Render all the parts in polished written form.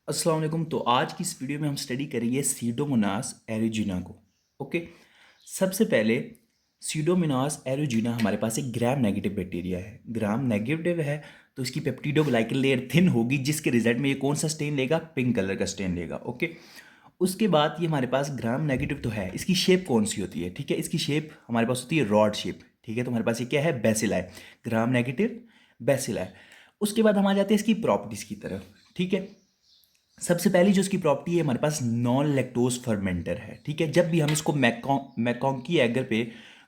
अस्सलाम वालेकुम। तो आज की इस वीडियो में हम स्टडी करेंगे सीडोमोनास एरिजिना को। ओके। सबसे पहले सीडोमोनास एरिजिना हमारे पास एक ग्राम नेगेटिव बैक्टीरिया है। ग्राम नेगेटिव है तो इसकी पेप्टिडोग्लाइकन लेयर थिन होगी, जिसके रिजल्ट में ये कौन सा स्टेन लेगा? पिंक कलर का स्टेन लेगा। ओके। उसके बाद ये हमारे पास ग्राम नेगेटिव तो है, इसकी शेप कौन सी होती है? ठीक है, इसकी शेप हमारे पास होती है रॉड शेप। ठीक है, तो हमारे पास ये क्या है? बेसिलाइ। Gram negative bacilli. उसके बाद हम आ जाते हैं इसकी प्रॉपर्टीज़ की तरफ। ठीक है। सबसे पहली जो इसकी प्रॉपर्टी है, हमारे पास नॉन लैक्टोज फर्मेंटर है। ठीक है, जब भी हम इसको मैकॉन्की एगर पे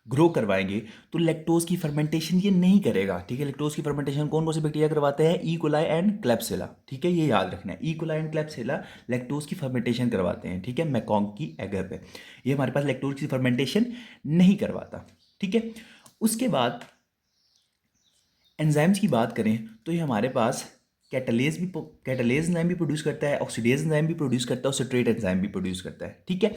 ग्रो करवाएंगे तो लैक्टोज की फर्मेंटेशन ये नहीं करेगा। ठीक है, लैक्टोज की फर्मेंटेशन कौन कौन से बैक्टीरिया करवाते हैं? E coli and Klebsiella. ठीक है, ये याद रखना है, E coli and Klebsiella lactose की फर्मेंटेशन करवाते हैं। ठीक है, मैकॉन्की एगर पे ये हमारे पास लैक्टोज की फर्मेंटेशन नहीं करवाता। ठीक है। उसके बाद एंजाइम्स की बात करें तो ये हमारे पास कैटलेज एंजाइम भी प्रोड्यूस करता है, ऑक्सीडेज एंजाइम भी प्रोड्यूस करता है और सिट्रेट एंजाइम भी प्रोड्यूस करता है। ठीक है।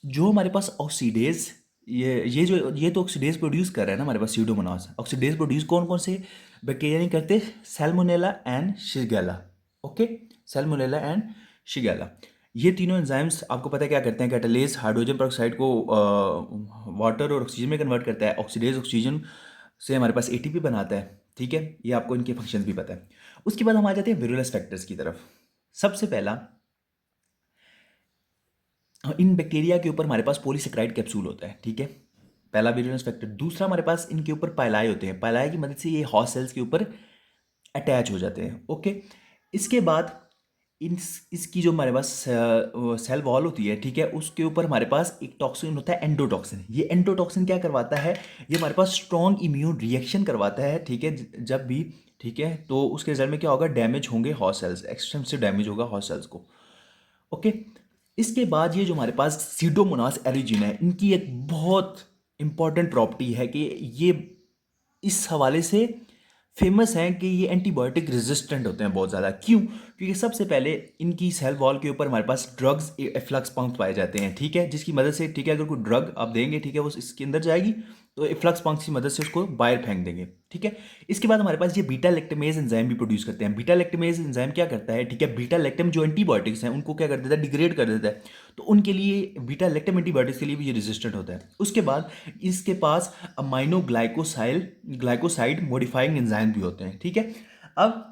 जो हमारे पास ऑक्सीडेज, ये तो ऑक्सीडेज प्रोड्यूस कर रहा है ना हमारे पास स्यूडोमोनास। ऑक्सीडेज प्रोड्यूस कौन कौन से बैक्टीरिया नहीं करते? Salmonella and Shigella. Okay. Salmonella and Shigella, ये तीनों एंजाइम्स आपको पता है क्या करते हैं? कैटलेज हाइड्रोजन पेरोक्साइड को वाटर और ऑक्सीजन में कन्वर्ट करता है, ऑक्सीडेज ऑक्सीजन से हमारे पास एटीपी बनाता है। ठीक है, ये आपको इनके फंक्शंस भी पता है। उसके बाद हम आ जाते हैं विरुलेंस फैक्टर्स की तरफ। सबसे पहला, इन बैक्टीरिया के ऊपर हमारे पास पॉलीसेकेराइड कैप्सूल होता है। ठीक है, पहला विरुलेंस फैक्टर। दूसरा, हमारे पास इनके ऊपर पाइलाई होते हैं, पाइलाई की मदद से ये हॉस्ट सेल्स के ऊपर अटैच हो जाते हैं। ओके। इसके बाद इसकी जो हमारे पास सेल वॉल होती है, ठीक है, उसके ऊपर हमारे पास एक टॉक्सिन होता है, एंडोटॉक्सिन। ये एंडोटॉक्सिन क्या करवाता है? ये हमारे पास स्ट्रॉन्ग इम्यून रिएक्शन करवाता है। ठीक है, जब भी, ठीक है, तो उसके रिजल्ट में क्या होगा? डैमेज होंगे हॉस्ट सेल्स, एक्सटेंसिव डैमेज होगा हॉस्ट सेल्स को। ओके। इसके बाद ये जो हमारे पास सीडोमोनास एरिजिना है, इनकी एक बहुत इंपॉर्टेंट प्रॉपर्टी है कि ये इस हवाले से फेमस हैं कि ये एंटीबायोटिक रेजिस्टेंट होते हैं बहुत ज़्यादा। क्यों? क्योंकि सबसे पहले इनकी सेल वॉल के ऊपर हमारे पास ड्रग्स एफ्लक्स पंप पाए जाते हैं। ठीक है, जिसकी मदद से, ठीक है, अगर कोई ड्रग आप देंगे, ठीक है, वो इसके अंदर जाएगी तो एफ्लक्स पंप की मदद से उसको बाहर फेंक देंगे। ठीक है। इसके बाद हमारे पास ये बीटा लैक्टेमेज एंजाइम भी प्रोड्यूस करते हैं। बीटा लैक्टेमेज एंजाइम क्या करता है? ठीक है, बीटा लैक्टम जो एंटीबायोटिक्स हैं उनको क्या कर देता है? डिग्रेड कर देता है। तो उनके लिए बीटा लैक्टम एंटीबायोटिक्स के लिए भी ये रेजिस्टेंट होता है। उसके बाद इसके पास अमाइनो ग्लाइकोसाइड मॉडिफाइंग एंजाइम भी होते हैं। ठीक है। अब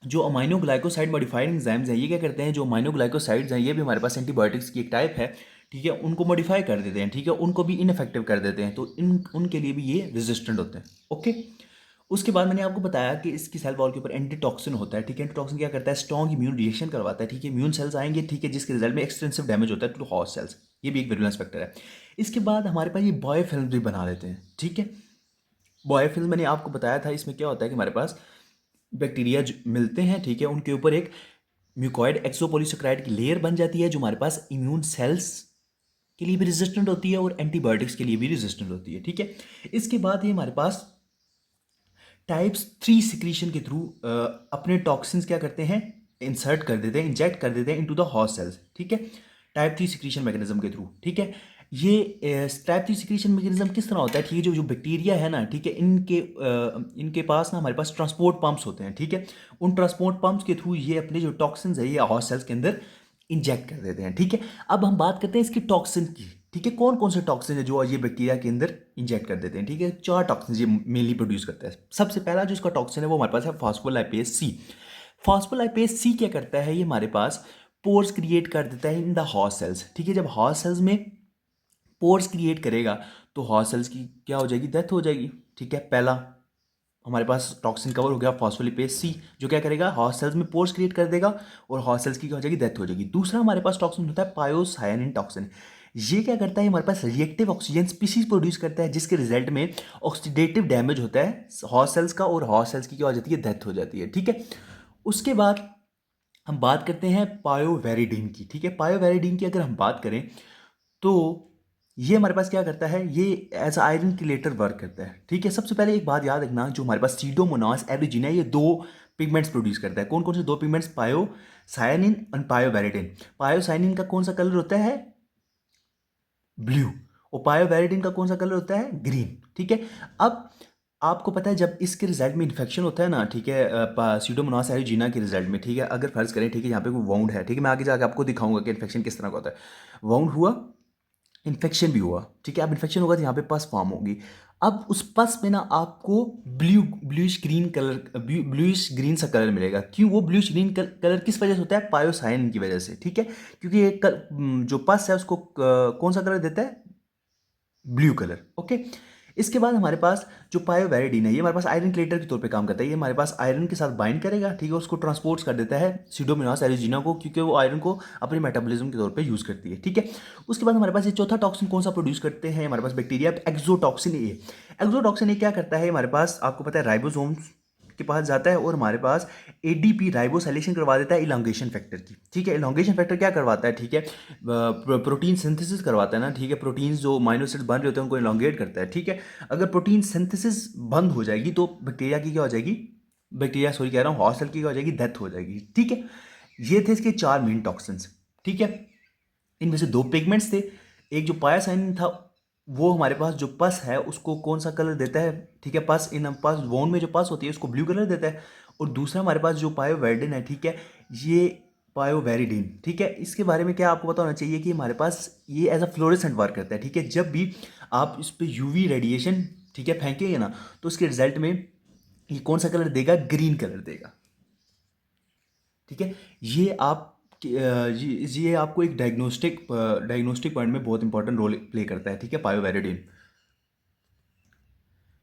जो अमाइनो ग्लाइकोसाइड मॉडिफाइड एंजाइम्स हैं, ये क्या करते हैं? जो अमाइनो ग्लाइकोसाइड्स हैं, ये भी हमारे पास एंटीबायोटिक्स की एक टाइप है। ठीक है, उनको मॉडिफाई कर देते हैं। ठीक है, उनको भी इनफेक्टिव कर देते हैं, तो उनके लिए भी ये रेजिस्टेंट होते हैं। ओके। उसके बाद मैंने आपको बताया कि इसकी सेल वॉल के ऊपर एंटीटॉक्सिन होता है। ठीक है, एंटीटॉक्सिन क्या करता है? स्ट्रॉन्ग इम्यून रिएक्शन करवाता है। ठीक है, इम्यून सेल्स आएंगे, ठीक है, जिसके रिजल्ट में एक्सटेंसिव डैमेज होता है टू हॉस्ट सेल्स। ये भी एक विरुलेंस फैक्टर है। इसके बाद हमारे पास ये बायोफिल्म भी बना देते हैं। ठीक है, बायोफिल्म मैंने आपको बताया था, इसमें क्या होता है कि हमारे पास बैक्टीरिया मिलते हैं, ठीक है, उनके ऊपर एक म्यूकॉइड एक्सोपोलीसेकेराइड की लेयर बन जाती है, जो हमारे पास इम्यून सेल्स के लिए भी रेजिस्टेंट होती है और एंटीबायोटिक्स के लिए भी रेजिस्टेंट होती है। ठीक है। इसके बाद ये हमारे पास टाइप्स 3 सिक्रीशन के थ्रू अपने टॉक्सिन्स क्या करते हैं? इंसर्ट कर देते हैं, इंजेक्ट कर देते हैं इनटू द हॉस्ट सेल्स। ठीक है, टाइप 3 सिक्रीशन मैकेनिज्म के थ्रू। ठीक है, ये टाइप 3 सिक्रीशन मैकेनिज्म किस तरह होता है? ठीक है, जो जो बैक्टीरिया है ना, ठीक है, इनके पास ना हमारे पास ट्रांसपोर्ट पंप्स होते हैं। ठीक है, उन ट्रांसपोर्ट पंप्स के थ्रू ये अपने जो टॉक्सिन्स है ये हॉस्ट सेल्स के अंदर इंजेक्ट कर देते हैं। ठीक है, अब हम बात करते हैं इसकी टॉक्सिन की। ठीक है, कौन कौन से टॉक्सिन है जो ये बैक्टीरिया के अंदर इंजेक्ट कर देते हैं? ठीक है, 4 टॉक्सिन ये मेनली प्रोड्यूस करता है। सबसे पहला जो इसका टॉक्सिन है वो हमारे पास है फॉस्फोलाइपेज सी। फॉस्फोलाइपेज सी क्या करता है? ये हमारे पास पोर्स क्रिएट कर देता है इन द हॉस्ट सेल्स। ठीक है, जब हॉस्ट सेल्स में पोर्स क्रिएट करेगा तो हॉस्ट सेल्स की क्या हो जाएगी? डेथ हो जाएगी। ठीक है, पहला हमारे पास टॉक्सिन कवर हो गया फॉस्फोलिपेज सी, जो क्या करेगा? हॉस्ट सेल्स में पोर्स क्रिएट कर देगा और हॉस्ट सेल्स की क्या हो जाएगी? डेथ हो जाएगी। दूसरा हमारे पास टॉक्सिन होता है पायोसायनिन टॉक्सिन। ये क्या करता है? हमारे पास रिएक्टिव ऑक्सीजन स्पीसीज प्रोड्यूस करता है, जिसके रिजल्ट में ऑक्सीडेटिव डैमेज होता है हॉस्ट सेल्स का और हॉस्ट सेल्स की क्या हो जाती है? डेथ हो जाती है। ठीक है। उसके बाद हम बात करते हैं पायोवेरिडीन की। ठीक है, पायोवेरिडीन की अगर हम बात करें तो ये हमारे पास क्या करता है? ये एज आयरन किलेटर वर्क करता है। ठीक है, सबसे पहले एक बात याद रखना, जो हमारे पास सीडोमोनास एरिजिना है, ये 2 पिगमेंट्स प्रोड्यूस करता है। कौन कौन से 2 पिगमेंट्स? पायोसायनिन एंड पायोवेरिडिन। पायोसायनिन का कौन सा कलर होता है? ब्लू। और पायोवेरिडिन का कौन सा कलर होता है? ग्रीन। ठीक है। अब आपको पता है जब इसके रिजल्ट में इन्फेक्शन होता है ना, ठीक है, सीडोमोनास एरिजीना के रिजल्ट में, ठीक है, अगर फर्ज करें, ठीक है, यहाँ पे कोई वाउंड है, ठीक है, मैं आगे जाकर आपको दिखाऊंगा कि इन्फेक्शन किस तरह का होता है। वाउंड हुआ, इन्फेक्शन भी हुआ, ठीक है, अब इन्फेक्शन होगा तो यहाँ पे पस फॉर्म होगी। अब उस पस में ना आपको bluish green colour, bluish green सा कलर मिलेगा। क्यों वो ब्लूइश ग्रीन कलर किस वजह से होता है? पायोसाइन की वजह से, ठीक है, क्योंकि ये जो पस है उसको कौन सा कलर देता है? Blue colour. ओके, इसके बाद हमारे पास जो पायोवेरिडीन है, ये हमारे पास आयरन क्लेटर के तौर पे काम करता है। ये हमारे पास आयरन के साथ बाइंड करेगा, ठीक है, उसको ट्रांसपोर्ट कर देता है सीडोमोनास एरिजीना को, क्योंकि वो आयरन को अपने मेटाबॉलिज्म के तौर पे यूज करती है, ठीक है। उसके बाद हमारे पास ये चौथा टॉक्सिन कौन सा प्रोड्यूस करते हैं हमारे पास बैक्टीरिया? एक्सोटॉक्सिन ए। एक्सोटॉक्सिन ए क्या करता है? हमारे पास आपको पता है राइबोसोम्स के पास जाता है और हमारे पास एडीपी राइबोसाइलेशन करवा देता है इलांगेशन फैक्टर की, ठीक है। इलांगेशन फैक्टर क्या करवाता है? ठीक है, प्रोटीन सिंथेसिस करवाता है ना, ठीक है, प्रोटीन्स जो अमीनो एसिड्स बन रहे होते हैं उनको इलांगेट करता है, ठीक है। अगर प्रोटीन सिंथेसिस बंद हो जाएगी तो बैक्टीरिया की क्या हो जाएगी? बैक्टीरिया, सॉरी कह रहा हूँ, हॉस्ट सेल की क्या हो जाएगी? डेथ हो जाएगी, ठीक है। ये थे इसके चार मेन टॉक्सिन्स, ठीक है। इनमें से दो पिगमेंट्स थे। एक जो पायासाइन था वो हमारे पास जो पस है उसको कौन सा कलर देता है? ठीक है, पस इन पस वोन में जो पस होती है उसको ब्लू कलर देता है। और दूसरा हमारे पास जो पायोवेरिडिन है, ठीक है, ये पायोवेरिडिन, ठीक है, इसके बारे में क्या आपको पता होना चाहिए कि हमारे पास ये एज अ फ्लोरेसेंट वर्क करता है, ठीक है। जब भी आप इस पर यूवी रेडिएशन, ठीक है, फेंकेंगे ना तो उसके रिजल्ट में ये कौन सा कलर देगा? ग्रीन कलर देगा, ठीक है। ये आप ये आपको एक डायग्नोस्टिक पॉइंट में बहुत इंपॉर्टेंट रोल प्ले करता है, ठीक है, पायोवेरिडिन,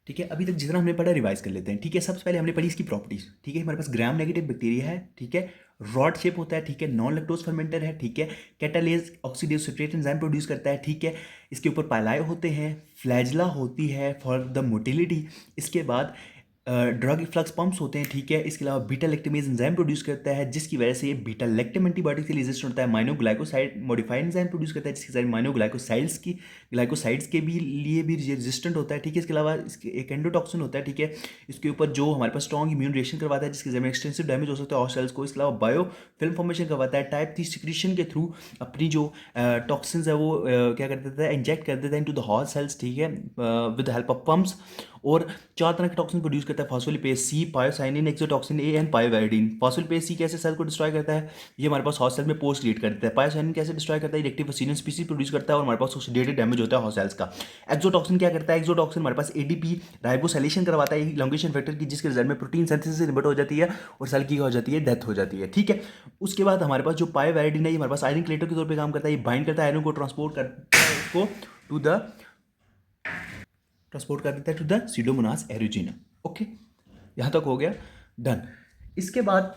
ठीक है। अभी तक जितना हमने पढ़ा रिवाइज कर लेते हैं, ठीक है। सबसे पहले हमने पढ़ी इसकी प्रॉपर्टीज, ठीक है। हमारे पास ग्राम नेगेटिव बैक्टीरिया है, ठीक है, रॉड शेप होता है, ठीक है, नॉन लैक्टोज फर्मेंटर है, ठीक है, catalase oxidase separate enzyme produce करता है, ठीक है। इसके ऊपर पाइलाए होते हैं, फ्लैजला होती है फॉर द मोटिलिटी। इसके बाद ड्रग इफ्लक्स पंप्स होते हैं, ठीक है। इसके अलावा बीटा लैक्टेमेज एंजाइम प्रोड्यूस करता है जिसकी वजह से ये बीटा लैक्टम एंटीबायोटिक के लिए रेजिस्टेंट होता है। माइनोग्लाइकोसाइड मॉडिफाइड एंजाइम प्रोड्यूस करता है जिसकी वजह से ग्लाइकोसाइड्स के भी लिए भी रेजिस्टेंट होता है, ठीक है। इसके अलावा इसके एक एंडोटॉक्सिन होता है, ठीक है, इसके ऊपर जो हमारे पास स्ट्रॉन्ग इम्यून रिएक्शन करवाता है जिसके वजह में एक्सटेंसिव डैमेज हो सकता है और सेल्स को। इसके अलावा बायो फिल्म फॉर्मेशन करवाता है। टाइप 3 सिक्रीशन के थ्रू अपनी जो टॉक्सिन्स है वो क्या कर देता है? इंजेक्ट कर देता है इनटू द हॉल सेल्स, ठीक है, विद हेल्प ऑफ पम्प्स। और चार तरह के टॉक्सिन प्रोड्यूस करता है: फॉस्फोलिपेज सी, पायोसाइनिन, एक्सोटॉक्सिन ए एंड पायोवेरिडिन। फॉस्फोलिपेज सी कैसे सेल को डिस्ट्रॉय करता है? ये हमारे पास हॉस्ट सेल में पोस्ट क्रिएट कर देता है। पायोसाइनिन कैसे डिस्ट्रॉय करता है? इरेक्टिव सीनियन स्पीसीज प्रोड्यूस करता है और हमारे पास ऑक्सीडेटिव डैमेज होता है हॉस्ट सेल्स का। एक्सोटॉक्सिन क्या करता है? एक्सोटॉक्सिन हमारे पास एडीपी राइबोसाइलेशन करवाता है इलांगेशन फैक्टर की, जिसके रिजल्ट में प्रोटीन सिंथेसिस इनहिबिट हो जाती है और सेल की क्या हो जाती है? डेथ हो जाती है, ठीक है। उसके बाद हमारे पास जो पायोवेरिडिन है ये हमारे पास आयरन क्लेटर के तौर पर काम करता है। ये बाइंड करता है आयरन को, ट्रांसपोर्ट करता है उसको टू द ट्रांसपोर्ट कर देता है टू द सीडोमोनास एरिजीना। ओके, यहाँ तक हो गया, डन। इसके बाद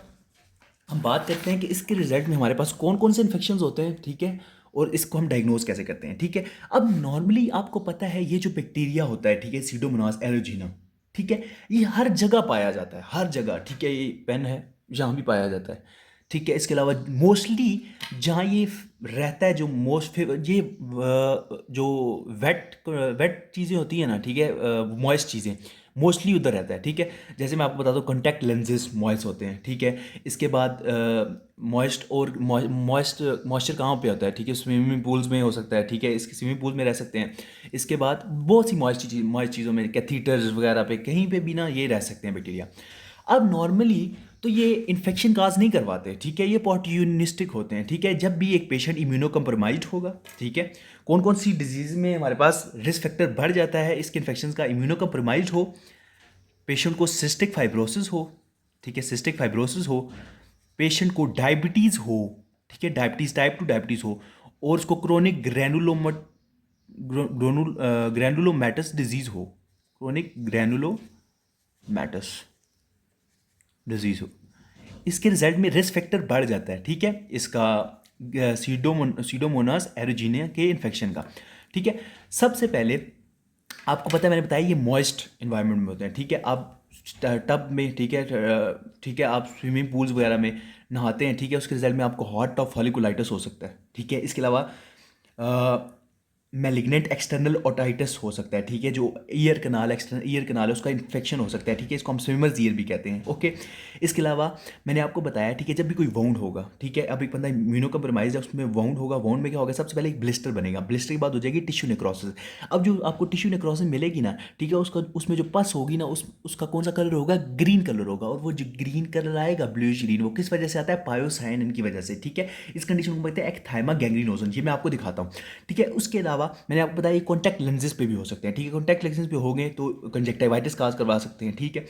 हम बात करते हैं कि इसके रिजल्ट में हमारे पास कौन कौन से इन्फेक्शंस होते हैं, ठीक है, और इसको हम डायग्नोज कैसे करते हैं, ठीक है। अब नॉर्मली आपको पता है ये जो बैक्टीरिया होता है, ठीक है, सीडोमोनास एरिजीना, ठीक है, ये हर जगह पाया जाता है, हर जगह, ठीक है। ये पेन है, यहाँ भी पाया जाता है, ठीक है। इसके अलावा मोस्टली जहाँ ये रहता है, जो ये जो वेट वेट चीज़ें होती हैं ना, ठीक है, मॉइस्ट चीज़ें मोस्टली उधर रहता है, ठीक है। जैसे मैं आपको बता दूं, कॉन्टैक्ट लेंसेज मॉइस्ट होते हैं, ठीक है। इसके बाद मॉइस्चर कहाँ पे होता है? ठीक है, स्विमिंग पूल्स में हो सकता है, ठीक है, इसके स्विमिंग पूल में रह सकते हैं। इसके बाद बहुत सी मॉइस्ट चीज़ों में, कैथीटर्स वगैरह पे कहीं पे भी ना ये रह सकते हैं बैक्टीरिया। अब नॉर्मली तो ये इन्फेक्शन काज नहीं करवाते, ठीक है, ये ऑपर्चुनिस्टिक होते हैं, ठीक है। जब भी एक पेशेंट इम्यूनो कम्प्रोमाइज्ड होगा, ठीक है, कौन कौन सी डिजीज में हमारे पास रिस्क फैक्टर बढ़ जाता है इसके इन्फेक्शन का? इम्यूनो कम्प्रोमाइज्ड हो, पेशेंट को सिस्टिक फाइब्रोसिस हो, ठीक है, सिस्टिक फाइब्रोसिस हो, पेशेंट को डायबिटीज़ हो, ठीक है, डायबिटीज़ टाइप 2 डायबिटीज़ हो, और उसको क्रोनिक ग्रैनुलोमैटस डिजीज़ हो, क्रोनिक ग्रैनुलोमैटस डिजीज़ हो, इसके रिजल्ट में रिस्क फैक्टर बढ़ जाता है, ठीक है, इसका सीडोमोनास एरिजीनिया के इन्फेक्शन का, ठीक है। सबसे पहले आपको पता है, मैंने बताया ये मॉइस्ट इन्वायरमेंट में होते हैं, ठीक है। आप टब में, ठीक है, ठीक है, आप स्विमिंग पूल्स वगैरह में नहाते हैं, ठीक है, उसके रिजल्ट में आपको हॉट टॉप फॉलिकुलाइटिस हो सकता है, ठीक है। इसके अलावा मैलिग्नेंट एक्सटर्नल ओटाइटिस हो सकता है, ठीक है, जो ईयर कनाल एक्सटर्नल ईयर कनाल है उसका इन्फेक्शन हो सकता है, ठीक है, इसको हम स्विमर्स ईयर भी कहते हैं। ओके, इसके अलावा मैंने आपको बताया, ठीक है, जब भी कोई वाउंड होगा, ठीक है, अब एक बंदा इम्यूनो कम्प्रोमाइज है, उसमें वाउंड होगा, वाउंड में क्या होगा, सबसे पहले एक ब्लिस्टर बनेगा, ब्लिस्टर के बाद हो जाएगी टिश्यू नेक्रोसिस। अब जो आपको टिश्यू नेक्रोसिस मिलेगी ना, ठीक है, उसका उसमें जो पस होगी ना, उसका कौन सा कलर होगा, ग्रीन कलर होगा, और वो जो ग्रीन कलर आएगा, ब्लूइश ग्रीन, वो किस वजह से आता है, पायोसायनिन की वजह से, ठीक है। इस कंडीशन को कहते हैं एक्थाइमा गैंग्रीनोजन, ये मैं आपको दिखाता हूँ, ठीक है। उसके अलावा मैंने आपको बताया कॉन्टैक्ट लेंसेज पे भी हो सकते हैं, ठीक है, कॉन्टैक्ट लेंसेज पे हो गए तो कंजक्टिवाइटिस काज करवा सकते हैं, ठीक है।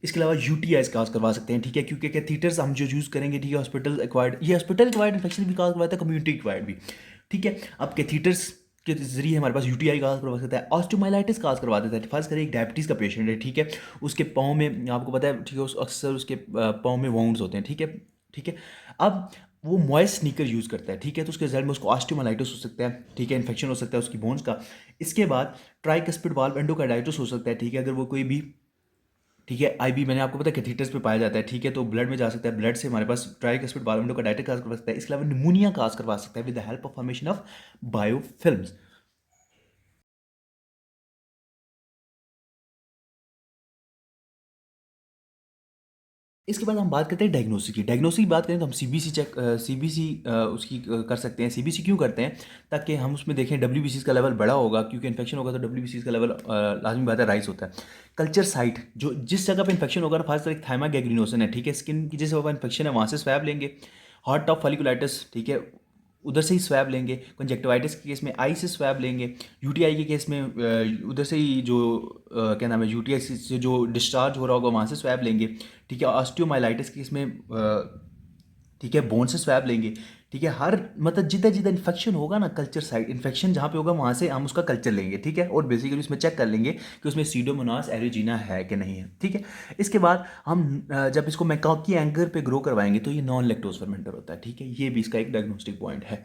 इसके अलावा यूटीआईज काज करवा सकते हैं, ठीक है, क्योंकि कैथीटर्स हम जो यूज़ करेंगे, ठीक है, हॉस्पिटल एक्वायर्ड, ये हॉस्पिटल एक्वायर्ड इन्फेक्शन भी काज करवाता है, कम्युनिटी एक्वायर्ड भी, ठीक है। अब कैथीटर्स के जरिए हमारे पास यूटीआई काज करवा सकता है, ऑस्टियोमाइलाइटिस काज करवा देता है। फर्स्ट करें एक डायबिटीज़ का पेशेंट है, ठीक है, उसके पाँव में आपको पता है, ठीक है, अक्सर उसके पाँव में वाउंड्स होते हैं, ठीक है, ठीक है। अब वो मॉइस्ट स्नीकर यूज़ करता है, ठीक है, तो उसके रिजल्ट में उसको ऑस्टियोमाइलाइटिस हो सकता है, ठीक है, इन्फेक्शन हो सकता है उसकी बोन्स का। इसके बाद ट्राइकस्पिड वाल्व एंडोकार्डाइटिस हो सकता है, ठीक है, अगर वो कोई भी, ठीक है, आईबी मैंने आपको पता है कैथीटर्स पे पाया जाता है, ठीक है, तो ब्लड में जा सकता है, ब्लड से हमारे पास ट्राइकस्पिड वाल्व एंडोकार्डाइटिस काज करवा सकता है। इसके अलावा निमोनिया काज करवा सकता है with the help of formation of biofilms. इसके बाद हम बात करते हैं डायग्नोसिस की। डायग्नोसिस की बात करें तो हम सीबीसी चेक सीबीसी उसकी कर सकते हैं। सीबीसी क्यों करते हैं, ताकि हम उसमें देखें डब्ल्यूबीसीज का लेवल बड़ा होगा, क्योंकि इन्फेक्शन होगा तो डब्ल्यूबीसीज का लेवल लाजमी बात है राइज होता है। कल्चर साइट, जो जिस जगह पे इन्फेक्शन होगा ना, खासकर एक थाइमा गैग्रीनोसन है, ठीक है, स्किन की जिस जगह पर इन्फेक्शन है वहाँ से स्वैब लेंगे। हॉट टॉप फॉलिकुलाइटिस, ठीक है, उधर से ही स्वैब लेंगे। कंजक्टिवाइटिस के केस में आई से स्वैब लेंगे। यूटीआई के केस में उधर से ही जो क्या नाम है, यूटीआई से जो डिस्चार्ज हो रहा होगा वहाँ से स्वैब लेंगे, ठीक है। ऑस्टियोमाइलाइटिस के केस में ठीक है, बोन से स्वैब लेंगे, ठीक है। हर मतलब जितना जितना इन्फेक्शन होगा ना, कल्चर साइट इन्फेक्शन जहाँ पे होगा वहाँ से हम उसका कल्चर लेंगे, ठीक है, और बेसिकली उसमें चेक कर लेंगे कि उसमें सीडोमोनास एरिजीना है कि नहीं है, ठीक है। इसके बाद हम जब इसको मैकाकी एंगर पे ग्रो करवाएंगे तो ये नॉन लैक्टोज फर्मेंटर होता है, ठीक है, ये भी इसका एक डायग्नोस्टिक पॉइंट है।